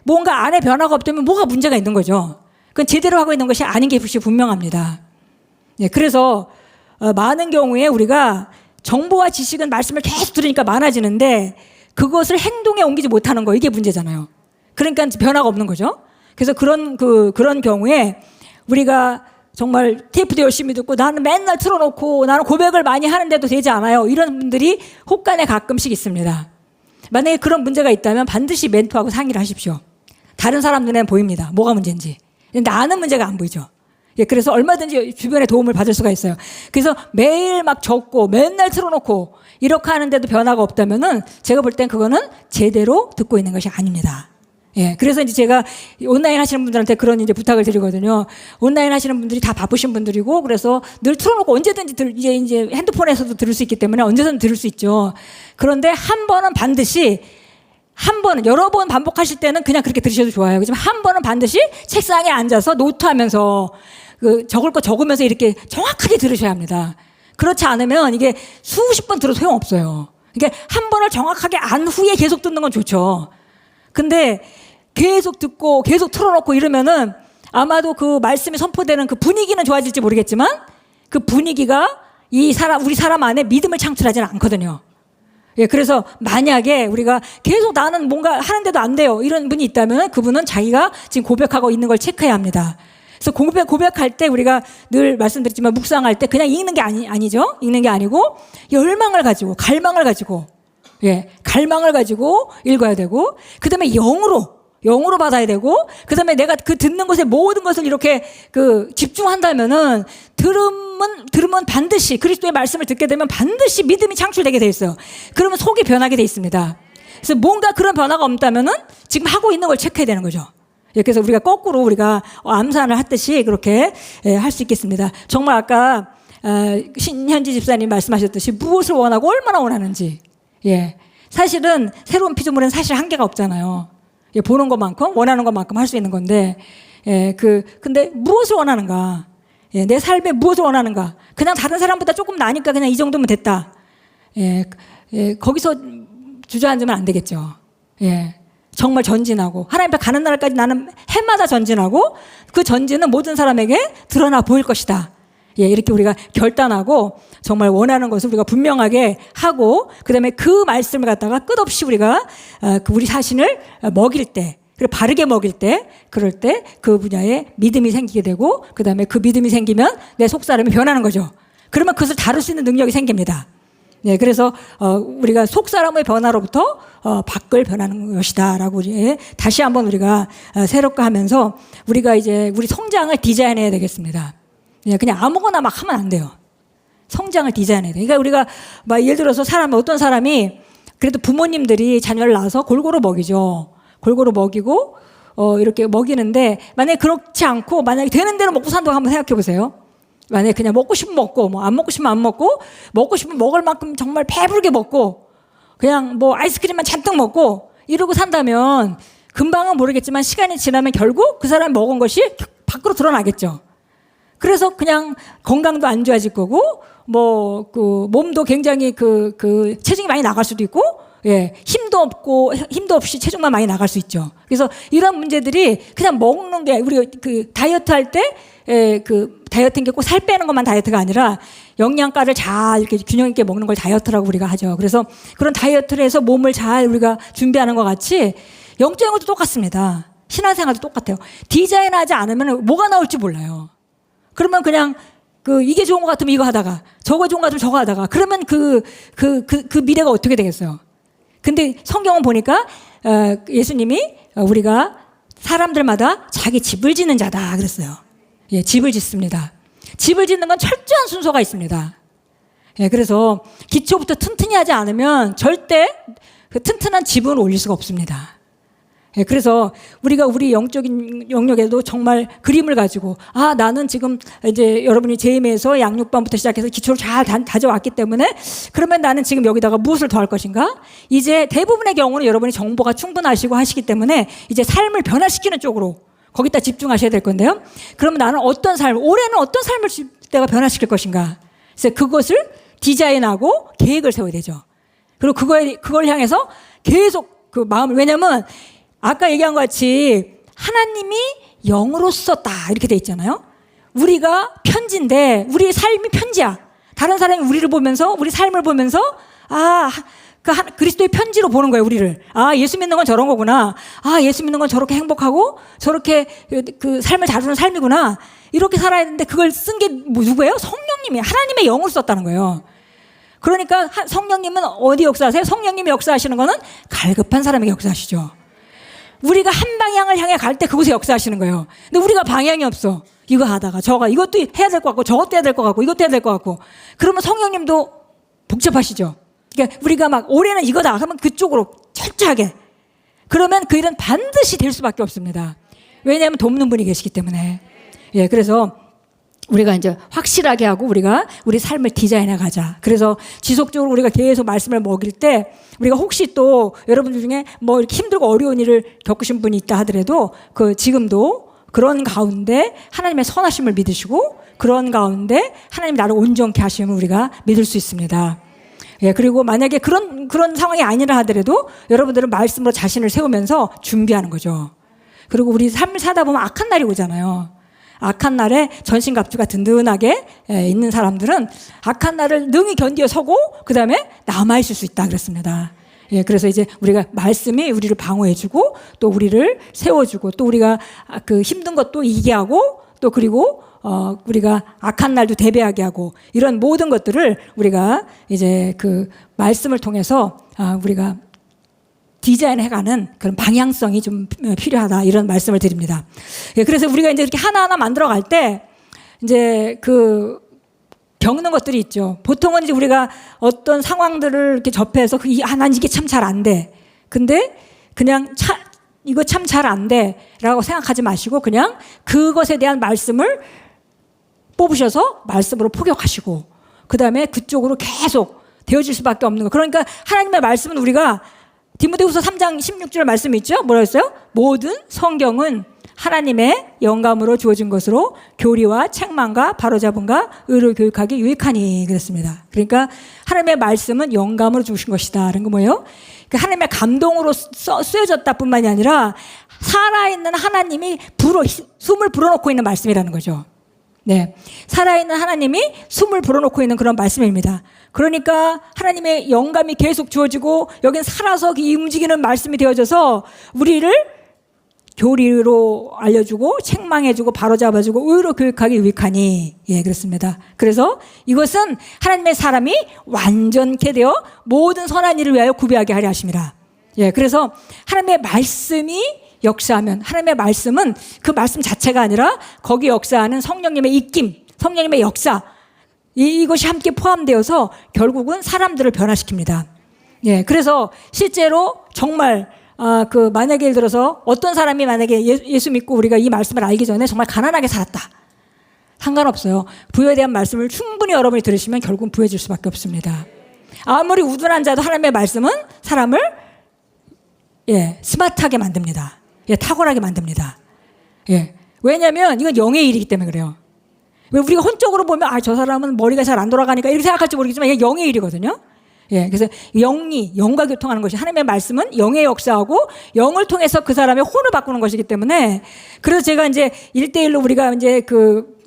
뭔가 안에 변화가 없다면 뭐가 문제가 있는 거죠. 그건 제대로 하고 있는 것이 아닌 게 분명합니다. 네, 그래서 많은 경우에 우리가 정보와 지식은 말씀을 계속 들으니까 많아지는데 그것을 행동에 옮기지 못하는 거, 이게 문제잖아요. 그러니까 변화가 없는 거죠. 그래서 그런 경우에 우리가 정말 테이프도 열심히 듣고 나는 맨날 틀어놓고 나는 고백을 많이 하는데도 되지 않아요. 이런 분들이 혹간에 가끔씩 있습니다. 만약에 그런 문제가 있다면 반드시 멘토하고 상의를 하십시오. 다른 사람 눈에는 보입니다. 뭐가 문제인지. 나는 문제가 안 보이죠. 예, 그래서 얼마든지 주변의 도움을 받을 수가 있어요. 그래서 매일 막 적고 맨날 틀어놓고 이렇게 하는데도 변화가 없다면은 제가 볼 땐 그거는 제대로 듣고 있는 것이 아닙니다. 예, 그래서 이제 제가 온라인 하시는 분들한테 그런 이제 부탁을 드리거든요. 온라인 하시는 분들이 다 바쁘신 분들이고, 그래서 늘 틀어놓고 언제든지 이제 핸드폰에서도 들을 수 있기 때문에 언제든 들을 수 있죠. 그런데 한 번은 반드시, 여러 번 반복하실 때는 그냥 그렇게 들으셔도 좋아요. 그지만 한 번은 반드시 책상에 앉아서 노트하면서 적을 거 적으면서 이렇게 정확하게 들으셔야 합니다. 그렇지 않으면 이게 수십 번 들어도 소용없어요. 이게 한 번을 정확하게 안 후에 계속 듣는 건 좋죠. 근데 계속 듣고 계속 틀어놓고 이러면은 아마도 그 말씀이 선포되는 그 분위기는 좋아질지 모르겠지만 그 분위기가 우리 사람 안에 믿음을 창출하지는 않거든요. 예, 그래서 만약에 우리가 계속 나는 뭔가 하는데도 안 돼요, 이런 분이 있다면 그분은 자기가 지금 고백하고 있는 걸 체크해야 합니다. 그래서 고백할 때 우리가 늘 말씀드렸지만 묵상할 때 그냥 읽는 게 아니죠. 읽는 게 아니고 열망을 가지고, 갈망을 가지고, 예, 갈망을 가지고 읽어야 되고, 그 다음에 영으로 받아야 되고, 그 다음에 내가 그 듣는 것에 모든 것을 이렇게 집중한다면은 들으면 반드시 그리스도의 말씀을 듣게 되면 반드시 믿음이 창출되게 돼 있어요. 그러면 속이 변하게 돼 있습니다. 그래서 뭔가 그런 변화가 없다면은 지금 하고 있는 걸 체크해야 되는 거죠. 예, 그래서 우리가 거꾸로 우리가 암산을 하듯이 그렇게 할 수 있겠습니다. 정말 아까 신현지 집사님 말씀하셨듯이 무엇을 원하고 얼마나 원하는지. 예, 사실은 새로운 피조물은 사실 한계가 없잖아요. 예, 보는 것만큼 원하는 것만큼 할 수 있는 건데, 예, 근데 무엇을 원하는가? 예, 내 삶에 무엇을 원하는가? 그냥 다른 사람보다 조금 나니까 그냥 이 정도면 됐다. 예, 거기서 주저앉으면 안 되겠죠. 예, 정말 전진하고 하나님 앞에 가는 날까지 나는 해마다 전진하고 그 전진은 모든 사람에게 드러나 보일 것이다. 예, 이렇게 우리가 결단하고 정말 원하는 것을 우리가 분명하게 하고, 그다음에 그 말씀을 갖다가 끝없이 우리가 우리 자신을 먹일 때, 그리고 바르게 먹일 때, 그럴 때 그 분야에 믿음이 생기게 되고, 그다음에 그 믿음이 생기면 내 속사람이 변하는 거죠. 그러면 그것을 다룰 수 있는 능력이 생깁니다. 네, 그래서 우리가 속사람의 변화로부터 밖을 변하는 것이다라고 다시 한번 우리가 새롭게 하면서 우리가 이제 우리 성장을 디자인해야 되겠습니다. 그냥 아무거나 막 하면 안 돼요. 성장을 디자인해야 돼요. 그러니까 우리가 막 예를 들어서 어떤 사람이 그래도 부모님들이 자녀를 낳아서 골고루 먹이죠. 골고루 먹이고 이렇게 먹이는데, 만약에 그렇지 않고 만약에 되는 대로 먹고 산다고 한번 생각해 보세요. 만약에 그냥 먹고 싶으면 먹고 뭐 안 먹고 싶으면 안 먹고, 먹고 싶으면 먹을 만큼 정말 배부르게 먹고 그냥 뭐 아이스크림만 잔뜩 먹고 이러고 산다면 금방은 모르겠지만 시간이 지나면 결국 그 사람이 먹은 것이 밖으로 드러나겠죠. 그래서 그냥 건강도 안 좋아질 거고, 몸도 굉장히 체중이 많이 나갈 수도 있고, 예, 힘도 없이 체중만 많이 나갈 수 있죠. 그래서 이런 문제들이 그냥 먹는 게, 우리가 다이어트 할 때, 다이어트인 게 꼭 살 빼는 것만 다이어트가 아니라 영양가를 잘 이렇게 균형 있게 먹는 걸 다이어트라고 우리가 하죠. 그래서 그런 다이어트를 해서 몸을 잘 우리가 준비하는 것 같이 영적인 것도 똑같습니다. 신앙생활도 똑같아요. 디자인하지 않으면 뭐가 나올지 몰라요. 그러면 그냥 이게 좋은 것 같으면 이거 하다가, 저거 좋은 것 같으면 저거 하다가, 그러면 그 미래가 어떻게 되겠어요? 근데 성경은 보니까 예수님이 우리가 사람들마다 자기 집을 짓는 자다 그랬어요. 예, 집을 짓습니다. 집을 짓는 건 철저한 순서가 있습니다. 예, 그래서 기초부터 튼튼히 하지 않으면 절대 튼튼한 집은 올릴 수가 없습니다. 예, 그래서 우리가 우리 영적인 영역에도 정말 그림을 가지고, 나는 지금 이제 여러분이 제임에서 양육반부터 시작해서 기초를 잘 다져왔기 때문에 그러면 나는 지금 여기다가 무엇을 더할 것인가? 이제 대부분의 경우는 여러분이 정보가 충분하시고 하시기 때문에 이제 삶을 변화시키는 쪽으로 거기다 집중하셔야 될 건데요. 그러면 나는 올해는 어떤 삶을 내가 변화시킬 것인가? 그래서 그것을 디자인하고 계획을 세워야 되죠. 그리고 그걸 향해서 계속 그 마음을, 왜냐면 아까 얘기한 것 같이 하나님이 영으로 썼다 이렇게 돼 있잖아요. 우리가 편지인데 우리의 삶이 편지야. 다른 사람이 우리를 보면서 우리 삶을 보면서 그리스도의 편지로 보는 거예요, 우리를. 예수 믿는 건 저런 거구나. 예수 믿는 건 저렇게 행복하고 저렇게 그 삶을 잘 사는 삶이구나. 이렇게 살아야 되는데 그걸 쓴 게 누구예요? 성령님이 하나님의 영으로 썼다는 거예요. 그러니까 성령님은 어디 역사하세요? 성령님이 역사하시는 거는 갈급한 사람에게 역사하시죠. 우리가 한 방향을 향해 갈 때 그곳에 역사하시는 거예요. 근데 우리가 방향이 없어. 이거 하다가 이것도 해야 될 것 같고 저것도 해야 될 것 같고 이것도 해야 될 것 같고 그러면 성령님도 복잡하시죠. 그러니까 우리가 막 올해는 이거다 하면 그쪽으로 철저하게 그러면 그 일은 반드시 될 수밖에 없습니다. 왜냐하면 돕는 분이 계시기 때문에. 그래서 우리가 이제 확실하게 하고 우리가 우리 삶을 디자인해 가자. 그래서 지속적으로 우리가 계속 말씀을 먹일 때 우리가 혹시 또 여러분들 중에 뭐 이렇게 힘들고 어려운 일을 겪으신 분이 있다 하더라도 지금도 그런 가운데 하나님의 선하심을 믿으시고 그런 가운데 하나님 나를 온전케 하시면 우리가 믿을 수 있습니다. 그리고 만약에 그런 상황이 아니라 하더라도 여러분들은 말씀으로 자신을 세우면서 준비하는 거죠. 그리고 우리 삶을 사다 보면 악한 날이 오잖아요. 악한 날에 전신갑주가 든든하게 있는 사람들은 악한 날을 능히 견디어 서고 그 다음에 남아있을 수 있다 그랬습니다. 그래서 이제 우리가 말씀이 우리를 방어해주고 또 우리를 세워주고 또 우리가 그 힘든 것도 이기게 하고 또 그리고 우리가 악한 날도 대비하게 하고 이런 모든 것들을 우리가 이제 그 말씀을 통해서 우리가 디자인해가는 그런 방향성이 좀 필요하다 이런 말씀을 드립니다. 그래서 우리가 이제 이렇게 하나하나 만들어갈 때 이제 겪는 것들이 있죠. 보통은 이제 우리가 어떤 상황들을 이렇게 접해서 난 이게 참 잘 안 돼. 근데 그냥 이거 참 잘 안 돼라고 생각하지 마시고 그냥 그것에 대한 말씀을 뽑으셔서 말씀으로 포격하시고 그 다음에 그쪽으로 계속 되어질 수밖에 없는 거. 그러니까 하나님의 말씀은 우리가 디모데후서 3장 16절 말씀이 있죠. 뭐라 했어요? 모든 성경은 하나님의 영감으로 주어진 것으로 교리와 책망과 바로잡음과 의로 교육하기 유익하니 그랬습니다. 그러니까 하나님의 말씀은 영감으로 주신 것이다. 라는 거 뭐예요? 그러니까 하나님의 감동으로 쓰여졌다 뿐만이 아니라 살아있는 하나님이 숨을 불어넣고 있는 말씀이라는 거죠. 살아있는 하나님이 숨을 불어넣고 있는 그런 말씀입니다. 그러니까 하나님의 영감이 계속 주어지고 여긴 살아서 움직이는 말씀이 되어져서 우리를 교리로 알려주고 책망해주고 바로잡아주고 의로 교육하기 유익하니 그렇습니다. 그래서 이것은 하나님의 사람이 완전케 되어 모든 선한 일을 위하여 구비하게 하려 하십니다. 그래서 하나님의 말씀이 역사하면 하나님의 말씀은 그 말씀 자체가 아니라 거기 역사하는 성령님의 입김, 성령님의 역사 이것이 함께 포함되어서 결국은 사람들을 변화시킵니다. 그래서 실제로 정말 만약에 예를 들어서 어떤 사람이 만약에 예수 믿고 우리가 이 말씀을 알기 전에 정말 가난하게 살았다. 상관없어요. 부여에 대한 말씀을 충분히 여러분이 들으시면 결국은 부여질 수밖에 없습니다. 아무리 우둔한 자도 하나님의 말씀은 사람을 스마트하게 만듭니다. 탁월하게 만듭니다. 왜냐하면 이건 영의 일이기 때문에 그래요. 왜 우리가 혼적으로 보면 저 사람은 머리가 잘 안 돌아가니까 이렇게 생각할지 모르겠지만 이게 영의 일이거든요. 그래서 영과 교통하는 것이 하나님의 말씀은 영의 역사하고 영을 통해서 그 사람의 혼을 바꾸는 것이기 때문에 그래서 제가 이제 1대1로 우리가 이제 그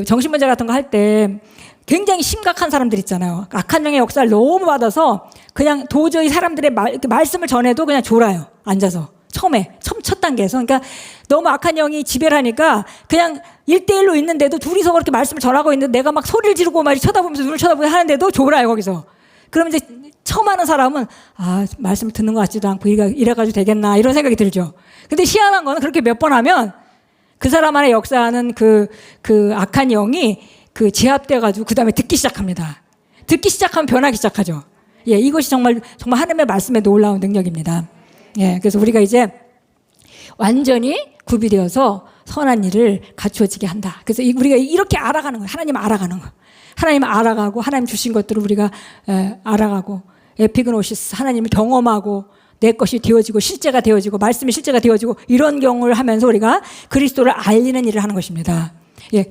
정신문제 같은 거 할 때 굉장히 심각한 사람들 있잖아요. 악한 영의 역사를 너무 받아서 그냥 도저히 사람들의 말씀을 전해도 그냥 졸아요. 앉아서. 첫 단계에서. 그러니까 너무 악한 영이 지배를 하니까 그냥 1대1로 있는데도 둘이서 그렇게 말씀을 전하고 있는데 내가 막 소리를 지르고 막 쳐다보면서 눈을 쳐다보고 하는데도 졸아요, 거기서. 그럼 이제 처음 하는 사람은 말씀을 듣는 것 같지도 않고 이래가지고 되겠나 이런 생각이 들죠. 근데 희한한 거는 그렇게 몇 번 하면 그 사람 안에 역사하는 그 악한 영이 제압돼가지고 그 다음에 듣기 시작합니다. 듣기 시작하면 변하기 시작하죠. 이것이 정말 하나님의 말씀에 놀라운 능력입니다. 그래서 우리가 이제 완전히 구비되어서 선한 일을 갖추어지게 한다. 그래서 우리가 이렇게 알아가는 거예요. 하나님 알아가는 거. 하나님 알아가고 하나님 주신 것들을 우리가 알아가고 에피그노시스 하나님을 경험하고 내 것이 되어지고 실제가 되어지고 말씀이 실제가 되어지고 이런 경험을 하면서 우리가 그리스도를 알리는 일을 하는 것입니다.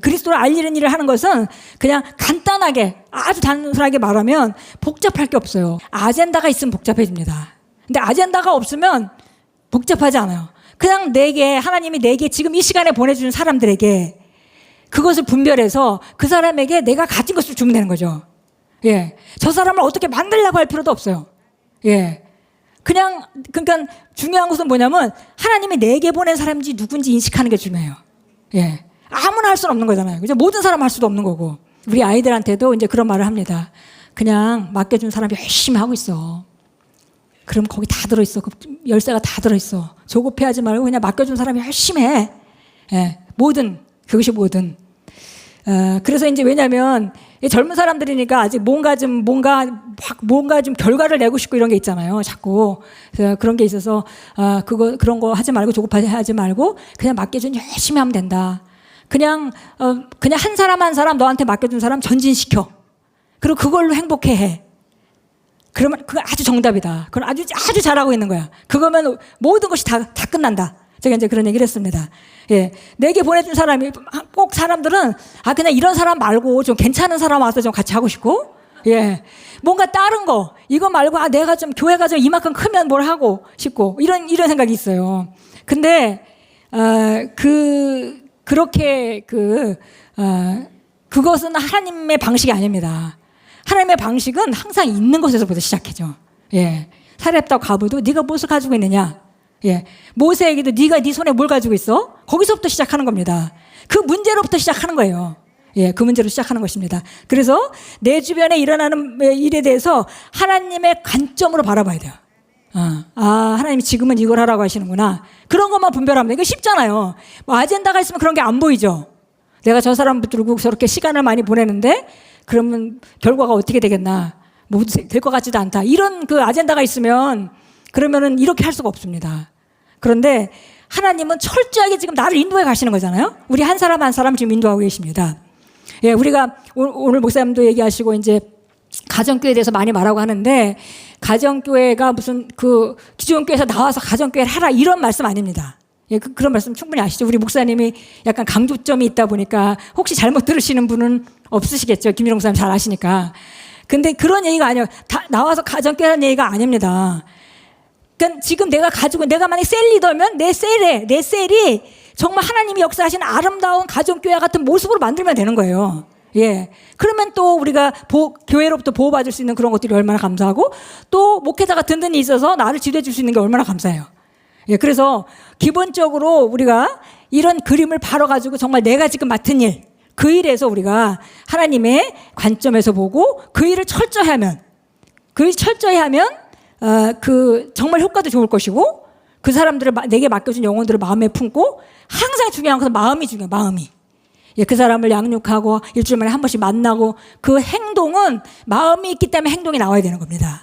그리스도를 알리는 일을 하는 것은 그냥 간단하게 아주 단순하게 말하면 복잡할 게 없어요. 아젠다가 있으면 복잡해집니다. 근데 아젠다가 없으면 복잡하지 않아요. 그냥 하나님이 내게 지금 이 시간에 보내주는 사람들에게 그것을 분별해서 그 사람에게 내가 가진 것을 주면 되는 거죠. 예. 저 사람을 어떻게 만들려고 할 필요도 없어요. 예. 그러니까 중요한 것은 뭐냐면 하나님이 내게 보낸 사람인지 누군지 인식하는 게 중요해요. 예. 아무나 할 수는 없는 거잖아요. 그죠? 모든 사람 할 수도 없는 거고. 우리 아이들한테도 이제 그런 말을 합니다. 그냥 맡겨준 사람이 열심히 하고 있어. 그럼 거기 다 들어있어. 그 열쇠가 다 들어있어. 조급해하지 말고 그냥 맡겨준 사람이 열심히 해. 예. 그것이 뭐든. 그래서 이제 왜냐면 젊은 사람들이니까 아직 뭔가 좀 결과를 내고 싶고 이런 게 있잖아요. 자꾸. 그래서 그런 게 있어서, 그런 거 하지 말고 조급하지 말고 그냥 맡겨준 열심히 하면 된다. 그냥 한 사람 너한테 맡겨준 사람 전진시켜. 그리고 그걸로 행복해 해. 그러면 그거 아주 정답이다. 그건 아주 잘하고 있는 거야. 그거면 모든 것이 다 끝난다. 제가 이제 그런 얘기를 했습니다. 예. 내게 보내준 사람이, 꼭 사람들은, 그냥 이런 사람 말고 좀 괜찮은 사람 와서 좀 같이 하고 싶고, 예. 뭔가 다른 거, 이거 말고, 내가 좀 교회가 좀 이만큼 크면 뭘 하고 싶고, 이런 생각이 있어요. 근데, 그것은 하나님의 방식이 아닙니다. 하나님의 방식은 항상 있는 것에서부터 시작해죠. 예. 사렙과 과부도 네가 무엇을 가지고 있느냐? 예. 모세에게도 네가 네 손에 뭘 가지고 있어? 거기서부터 시작하는 겁니다. 그 문제로부터 시작하는 거예요. 예, 그 문제로 시작하는 것입니다. 그래서 내 주변에 일어나는 일에 대해서 하나님의 관점으로 바라봐야 돼요. 하나님이 지금은 이걸 하라고 하시는구나. 그런 것만 분별하면 돼요. 이거 쉽잖아요. 뭐 아젠다가 있으면 그런 게 안 보이죠. 내가 저 사람 붙들고 저렇게 시간을 많이 보내는데 그러면 결과가 어떻게 되겠나? 뭐 될 것 같지도 않다. 이런 그 아젠다가 있으면 그러면은 이렇게 할 수가 없습니다. 그런데 하나님은 철저하게 지금 나를 인도해 가시는 거잖아요. 우리 한 사람 한 사람 지금 인도하고 계십니다. 예, 우리가 오늘 목사님도 얘기하시고 이제 가정교회에 대해서 많이 말하고 하는데 가정교회가 무슨 기존 교회에서 나와서 가정교회를 하라 이런 말씀 아닙니다. 예, 그런 말씀 충분히 아시죠? 우리 목사님이 약간 강조점이 있다 보니까 혹시 잘못 들으시는 분은 없으시겠죠. 김일홍 목사님 잘 아시니까. 근데 그런 얘기가 아니에요. 나와서 가정교회라는 얘기가 아닙니다. 그러니까 지금 내가 만약 셀 리더면 내 셀이 정말 하나님이 역사하시는 아름다운 가정교회 같은 모습으로 만들면 되는 거예요. 예. 그러면 또 우리가 교회로부터 보호받을 수 있는 그런 것들이 얼마나 감사하고 또 목회자가 든든히 있어서 나를 지도해 줄 수 있는 게 얼마나 감사해요. 예. 그래서 기본적으로 우리가 이런 그림을 바로 가지고 정말 내가 지금 맡은 일, 그 일에서 우리가 하나님의 관점에서 보고 그 일을 철저히 하면 정말 효과도 좋을 것이고 그 사람들을 내게 맡겨준 영혼들을 마음에 품고 항상 중요한 것은 마음이 중요해요. 마음이. 예, 그 사람을 양육하고 일주일 만에 한 번씩 만나고 그 행동은 마음이 있기 때문에 행동이 나와야 되는 겁니다.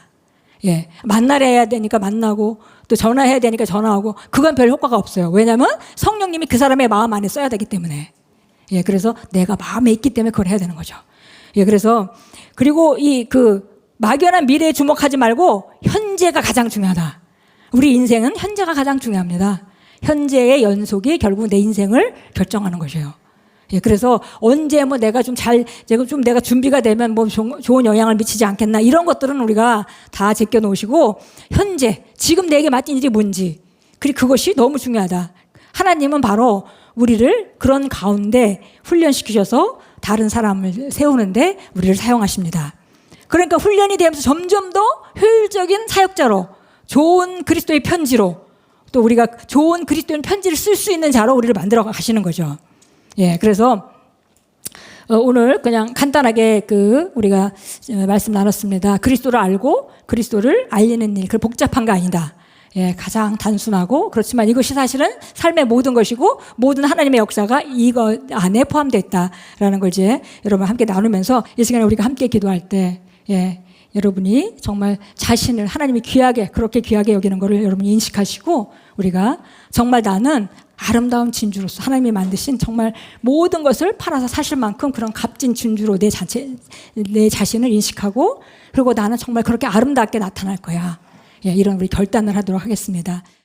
예, 만나려 해야 되니까 만나고 또 전화해야 되니까 전화하고 그건 별 효과가 없어요. 왜냐하면 성령님이 그 사람의 마음 안에 써야 되기 때문에. 예, 그래서 내가 마음에 있기 때문에 그걸 해야 되는 거죠. 예, 그리고 막연한 미래에 주목하지 말고 현재가 가장 중요하다. 우리 인생은 현재가 가장 중요합니다. 현재의 연속이 결국 내 인생을 결정하는 것이에요. 예, 그래서 언제 내가 준비가 되면 좋은 영향을 미치지 않겠나 이런 것들은 우리가 다 제껴 놓으시고 현재 지금 내게 맡긴 일이 뭔지 그리고 그것이 너무 중요하다. 하나님은 바로 우리를 그런 가운데 훈련시키셔서 다른 사람을 세우는데 우리를 사용하십니다. 그러니까 훈련이 되면서 점점 더 효율적인 사역자로 좋은 그리스도의 편지로 또 우리가 좋은 그리스도인 편지를 쓸 수 있는 자로 우리를 만들어 가시는 거죠. 예, 그래서 오늘 그냥 간단하게 우리가 말씀 나눴습니다. 그리스도를 알고 그리스도를 알리는 일, 그 복잡한 거 아니다. 예, 가장 단순하고 그렇지만 이것이 사실은 삶의 모든 것이고 모든 하나님의 역사가 이거 안에 포함되어 있다라는 걸 이제 여러분 함께 나누면서 이 시간에 우리가 함께 기도할 때 예, 여러분이 정말 자신을 하나님이 그렇게 귀하게 여기는 것을 여러분이 인식하시고 우리가 정말 나는 아름다운 진주로서 하나님이 만드신 정말 모든 것을 팔아서 사실 만큼 그런 값진 진주로 내 자신을 인식하고 그리고 나는 정말 그렇게 아름답게 나타날 거야. 예, 이런 우리 결단을 하도록 하겠습니다.